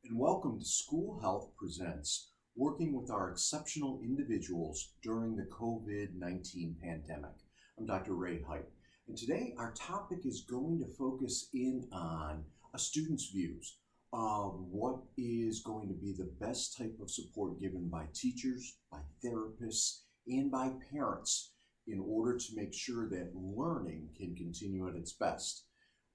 and welcome to School Health Presents, working with our exceptional individuals during the COVID-19 pandemic. I'm Dr. Rheipp, and today our topic is going to focus in on a student's views of what is going to be the best type of support given by teachers, by therapists, and by parents in order to make sure that learning can continue at its best.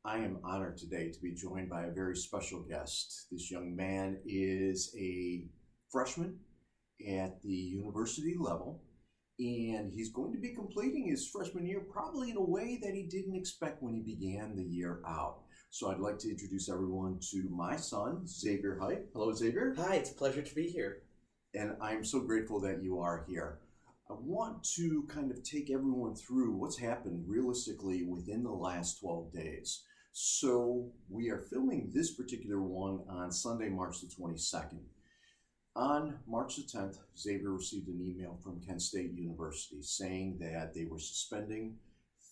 I am honored today to be joined by a very special guest. This young man is a freshman at the university level, and he's going to be completing his freshman year probably in a way that he didn't expect when he began the year out. So I'd like to introduce everyone to my son, Xavier Height. Hello, Xavier. Hi, it's a pleasure to be here. And I'm so grateful that you are here. I want to kind of take everyone through what's happened realistically within the last 12 days. So we are filming this particular one on Sunday, March the 22nd. On March the 10th, Xavier received an email from Kent State University saying that they were suspending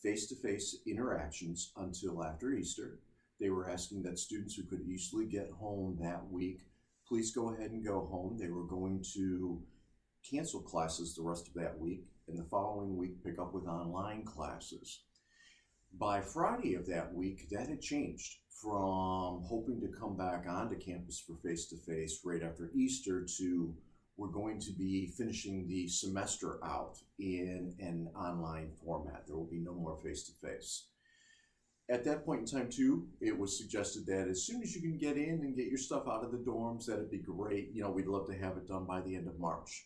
face-to-face interactions until after Easter. They were asking that students who could easily get home that week, please go ahead and go home. They were going to cancel classes the rest of that week, and the following week pick up with online classes. By Friday of that week, that had changed from hoping to come back onto campus for face-to-face right after Easter to we're going to be finishing the semester out in an online format. There will be no more face-to-face. At that point in time, too, it was suggested that as soon as you can get in and get your stuff out of the dorms, that'd be great. We'd love to have it done by the end of March.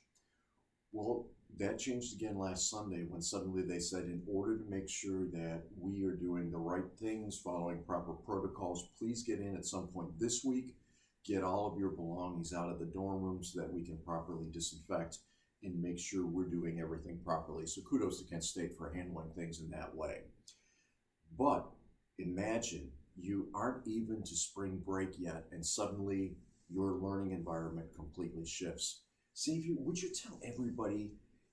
Well, that changed again last Sunday when suddenly they said in order to make sure that we are doing the right things, following proper protocols, please get in at some point this week, get all of your belongings out of the dorm room so that we can properly disinfect and make sure we're doing everything properly. So kudos to Kent State for handling things in that way. But imagine you aren't even to spring break yet and suddenly your learning environment completely shifts. Xavier, would you tell everybody,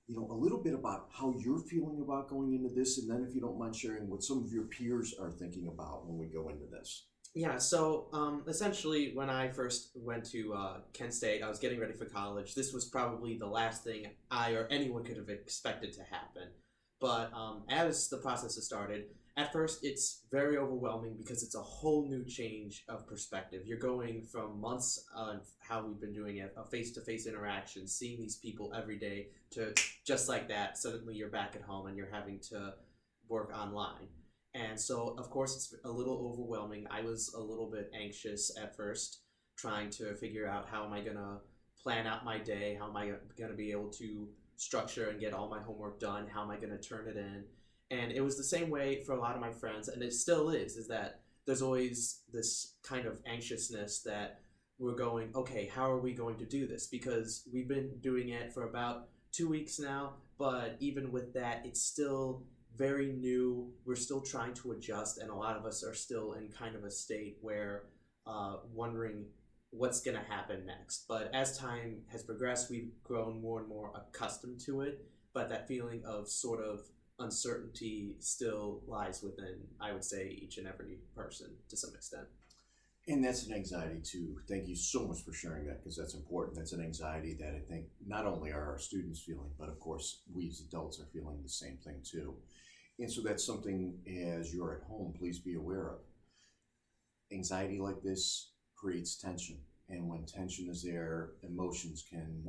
a little bit about how you're feeling about going into this, and then if you don't mind sharing what some of your peers are thinking about when we go into this? Yeah, so essentially when I first went to Kent State, I was getting ready for college. This was probably the last thing I or anyone could have expected to happen. But as the process has started, at first it's very overwhelming because it's a whole new change of perspective. You're going from months of how we've been doing it, a face-to-face interaction, seeing these people every day, to just like that, suddenly you're back at home and you're having to work online. And so, of course, it's a little overwhelming. I was a little bit anxious at first, trying to figure out how am I going to plan out my day, how am I going to be able to structure and get all my homework done, how am I going to turn it in. And it was the same way for a lot of my friends, and it still is that there's always this kind of anxiousness that we're going, okay, how are we going to do this? Because we've been doing it for about 2 weeks now, but even with that, it's still very new. We're still trying to adjust, and a lot of us are still in kind of a state where wondering what's going to happen next. But as time has progressed, we've grown more and more accustomed to it, but that feeling of sort of uncertainty still lies within, I would say, each and every person to some extent. And that's an anxiety too. Thank you so much for sharing that, because that's important. That's an anxiety that I think not only are our students feeling, but of course we as adults are feeling the same thing too. And so that's something, as you're at home, please be aware of. Anxiety like this creates tension. And when tension is there, emotions can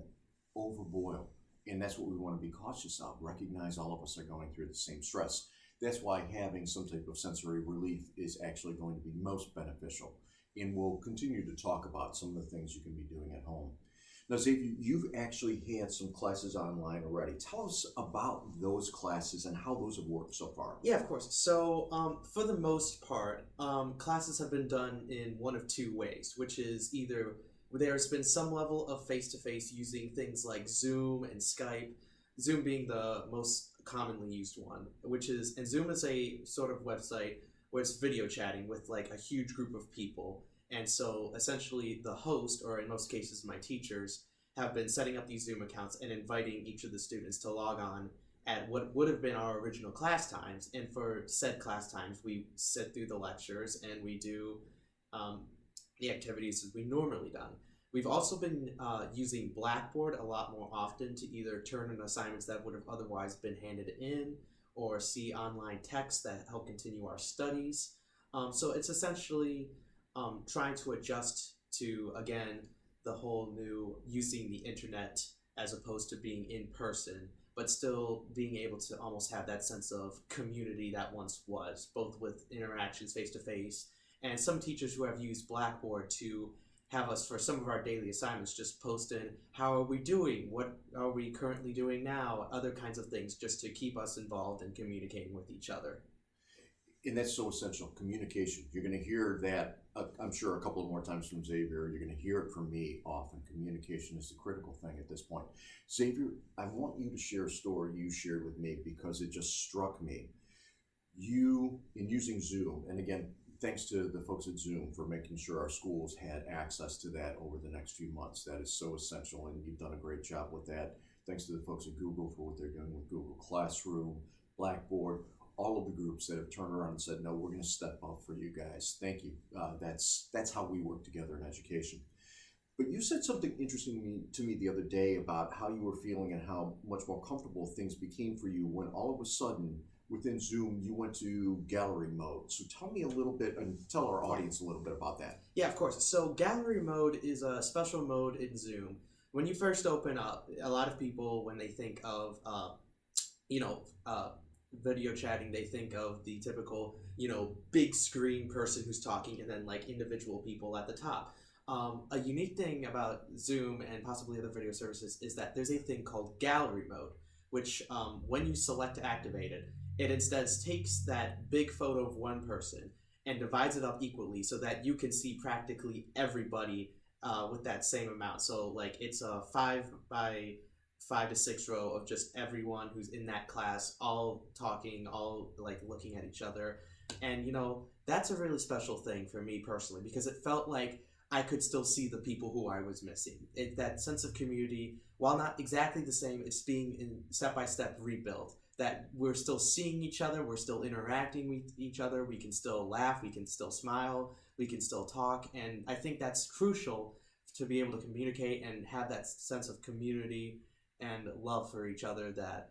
overboil. And that's what we want to be cautious of. Recognize all of us are going through the same stress. That's why having some type of sensory relief is actually going to be most beneficial. And we'll continue to talk about some of the things you can be doing at home. Now, Xavier, you've actually had some classes online already. Tell us about those classes and how those have worked so far. Yeah, of course. So for the most part, classes have been done in one of two ways, which is either there's been some level of face-to-face using things like Zoom and Skype, Zoom being the most commonly used one, and Zoom is a sort of website where it's video chatting with like a huge group of people. And so essentially the host, or in most cases my teachers, have been setting up these Zoom accounts and inviting each of the students to log on at what would have been our original class times. And for said class times, we sit through the lectures and we do the activities as we normally done. We've also been using Blackboard a lot more often to either turn in assignments that would have otherwise been handed in, or see online texts that help continue our studies. So it's essentially trying to adjust to, again, the whole new using the internet as opposed to being in person, but still being able to almost have that sense of community that once was, both with interactions face to face, and some teachers who have used Blackboard to have us for some of our daily assignments just post in how are we doing, what are we currently doing now, other kinds of things, just to keep us involved and communicating with each other. And that's so essential. Communication. You're going to hear that, I'm sure, a couple of more times from Xavier. You're going to hear it from me often. Communication is the critical thing at this point. Xavier, I want you to share a story you shared with me because it just struck me. You, in using Zoom, and again, thanks to the folks at Zoom for making sure our schools had access to that over the next few months. That is so essential, and you've done a great job with that. Thanks to the folks at Google for what they're doing with Google Classroom, Blackboard, all of the groups that have turned around and said, no, we're going to step up for you guys. Thank you. That's how we work together in education. But you said something interesting to me the other day about how you were feeling and how much more comfortable things became for you when all of a sudden within Zoom you went to gallery mode. So tell me a little bit and tell our audience a little bit about that. Yeah, of course. So gallery mode is a special mode in Zoom. When you first open up, a lot of people, when they think of video chatting, they think of the typical, big screen person who's talking and then like individual people at the top. A unique thing about Zoom and possibly other video services is that there's a thing called gallery mode, which when you select to activate it, it instead takes that big photo of one person and divides it up equally so that you can see practically everybody with that same amount. So like it's a 5 to 6 row of just everyone who's in that class, all talking, all like looking at each other. And that's a really special thing for me personally, because it felt like I could still see the people who I was missing. That sense of community, while not exactly the same, it's being in step-by-step rebuilt. That we're still seeing each other, we're still interacting with each other, we can still laugh, we can still smile, we can still talk. And I think that's crucial to be able to communicate and have that sense of community and love for each other that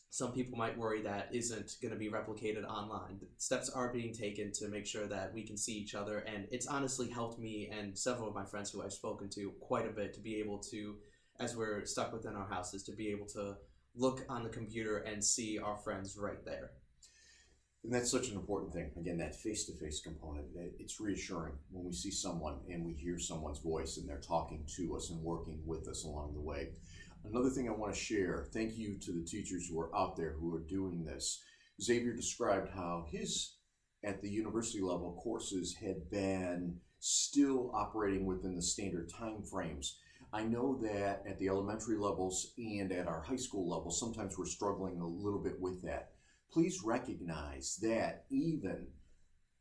some people might worry that isn't going to be replicated online. Steps are being taken to make sure that we can see each other, and it's honestly helped me and several of my friends who I've spoken to quite a bit to be able to, as we're stuck within our houses, to be able to look on the computer and see our friends right there. And that's such an important thing. Again, that face-to-face component, it's reassuring when we see someone and we hear someone's voice and they're talking to us and working with us along the way. Another thing I want to share, thank you to the teachers who are out there who are doing this. Xavier described how his, at the university level, courses had been still operating within the standard time frames. I know that at the elementary levels and at our high school level, sometimes we're struggling a little bit with that. Please recognize that even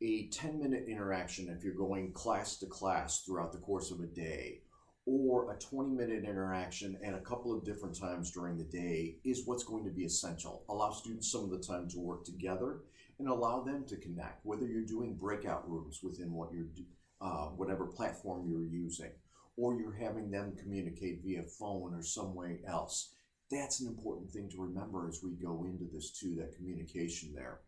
a 10-minute interaction, if you're going class to class throughout the course of a day, or a 20-minute interaction at a couple of different times during the day is what's going to be essential. Allow students some of the time to work together and allow them to connect, whether you're doing breakout rooms within whatever platform you're using, or you're having them communicate via phone or some way else. That's an important thing to remember as we go into this too, that communication there.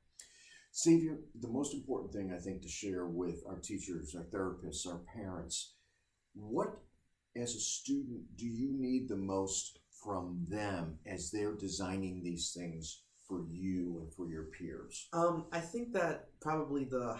Xavier, the most important thing I think to share with our teachers, our therapists, our parents, what as a student do you need the most from them as they're designing these things for you and for your peers? I think that probably the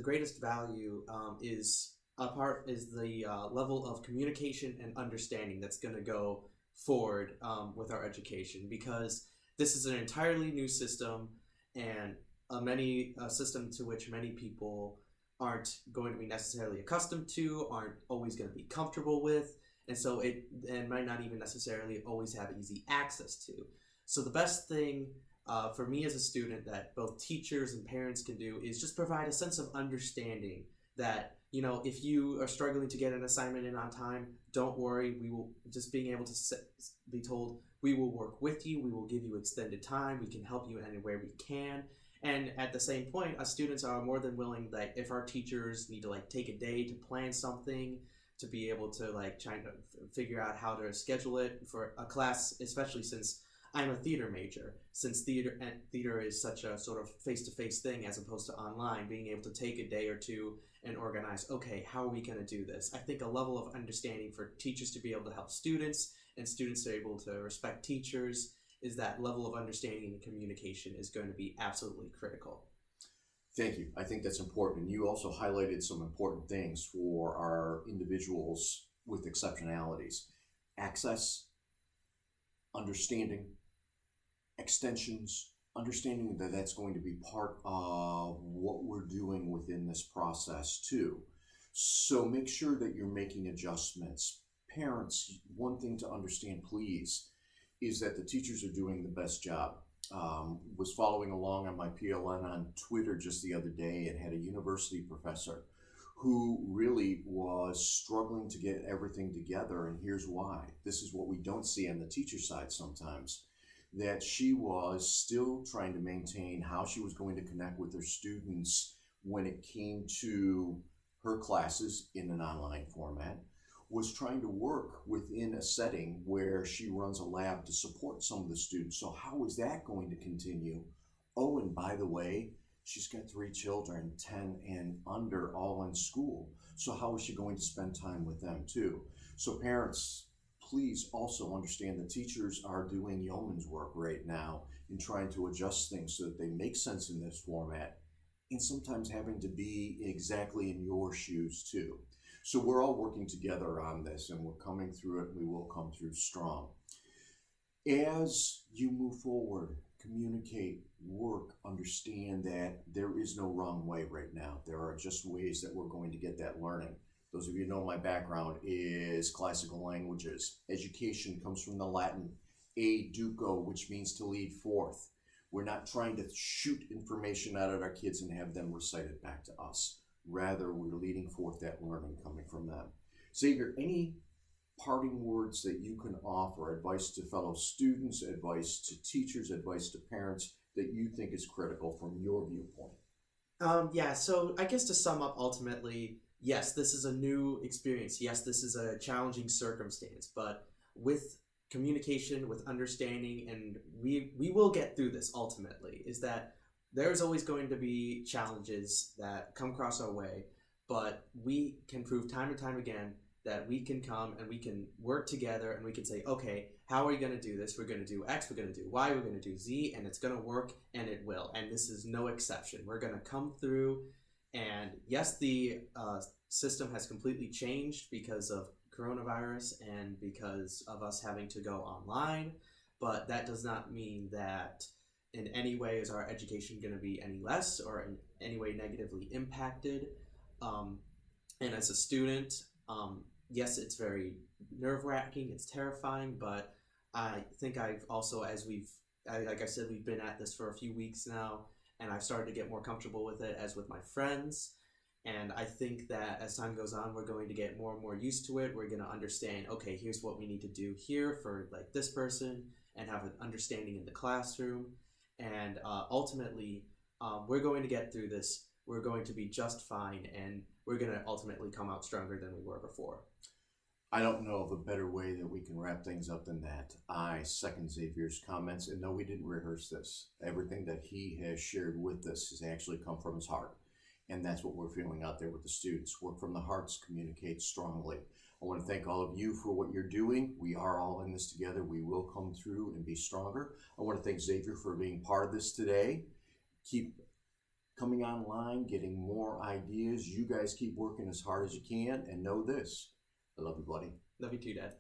greatest value is the level of communication and understanding that's going to go forward with our education, because this is an entirely new system and a system to which many people aren't going to be necessarily accustomed to, aren't always going to be comfortable with, and so it might not even necessarily always have easy access to. So the best thing for me as a student that both teachers and parents can do is just provide a sense of understanding that, if you are struggling to get an assignment in on time, don't worry. We will just being able to be told, we will work with you. We will give you extended time. We can help you in any way we can. And at the same point, us students are more than willing, like if our teachers need to like take a day to plan something, to be able to like try to figure out how to schedule it for a class, especially since I'm a theater major. Since theater is such a sort of face-to-face thing as opposed to online, being able to take a day or two and organize, okay, how are we going to do this? I think a level of understanding for teachers to be able to help students and students to be able to respect teachers is that level of understanding and communication is going to be absolutely critical. Thank you. I think that's important. And you also highlighted some important things for our individuals with exceptionalities: access, understanding, extensions, understanding that that's going to be part of what we're doing within this process too. So make sure that you're making adjustments. Parents, one thing to understand, please, is that the teachers are doing the best job. Was following along on my PLN on Twitter just the other day and had a university professor who really was struggling to get everything together. And here's why. This is what we don't see on the teacher side sometimes, that she was still trying to maintain how she was going to connect with her students when it came to her classes in an online format, was trying to work within a setting where she runs a lab to support some of the students. So how is that going to continue? Oh, and by the way, she's got 3 children, 10 and under, all in school. So how is she going to spend time with them too? So parents, please also understand that teachers are doing yeoman's work right now in trying to adjust things so that they make sense in this format, and sometimes having to be exactly in your shoes too. So we're all working together on this, and we're coming through it. We will come through strong. As you move forward, communicate, work, understand that there is no wrong way right now. There are just ways that we're going to get that learning. Those of you who know my background is classical languages. Education comes from the Latin educo, which means to lead forth. We're not trying to shoot information out at our kids and have them recite it back to us. Rather, we're leading forth that learning coming from them. Xavier, any parting words that you can offer, advice to fellow students, advice to teachers, advice to parents that you think is critical from your viewpoint? Yeah, so I guess to sum up ultimately, yes, this is a new experience. Yes, this is a challenging circumstance, but with communication, with understanding, and we will get through this ultimately, is that there's always going to be challenges that come across our way, but we can prove time and time again that we can come and we can work together and we can say, okay, how are we going to do this? We're going to do X, we're going to do Y, we're going to do Z, and it's going to work, and it will. And this is no exception. We're going to come through, and yes, the system has completely changed because of coronavirus and because of us having to go online, but that does not mean that in any way is our education going to be any less or in any way negatively impacted. And as a student, yes, it's very nerve-wracking, it's terrifying, but I think I've also, like I said, we've been at this for a few weeks now, and I've started to get more comfortable with it, as with my friends. And I think that as time goes on, we're going to get more and more used to it. We're going to understand, okay, here's what we need to do here for like this person, and have an understanding in the classroom. And ultimately, we're going to get through this. We're going to be just fine, and we're going to ultimately come out stronger than we were before. I don't know of a better way that we can wrap things up than that. I second Xavier's comments, and no, we didn't rehearse this. Everything that he has shared with us has actually come from his heart, and that's what we're feeling out there with the students. Work from the hearts, communicate strongly. I want to thank all of you for what you're doing. We are all in this together. We will come through and be stronger. I want to thank Xavier for being part of this today. Keep coming online, getting more ideas. You guys keep working as hard as you can, and know this: I love you, buddy. Love you too, Dad.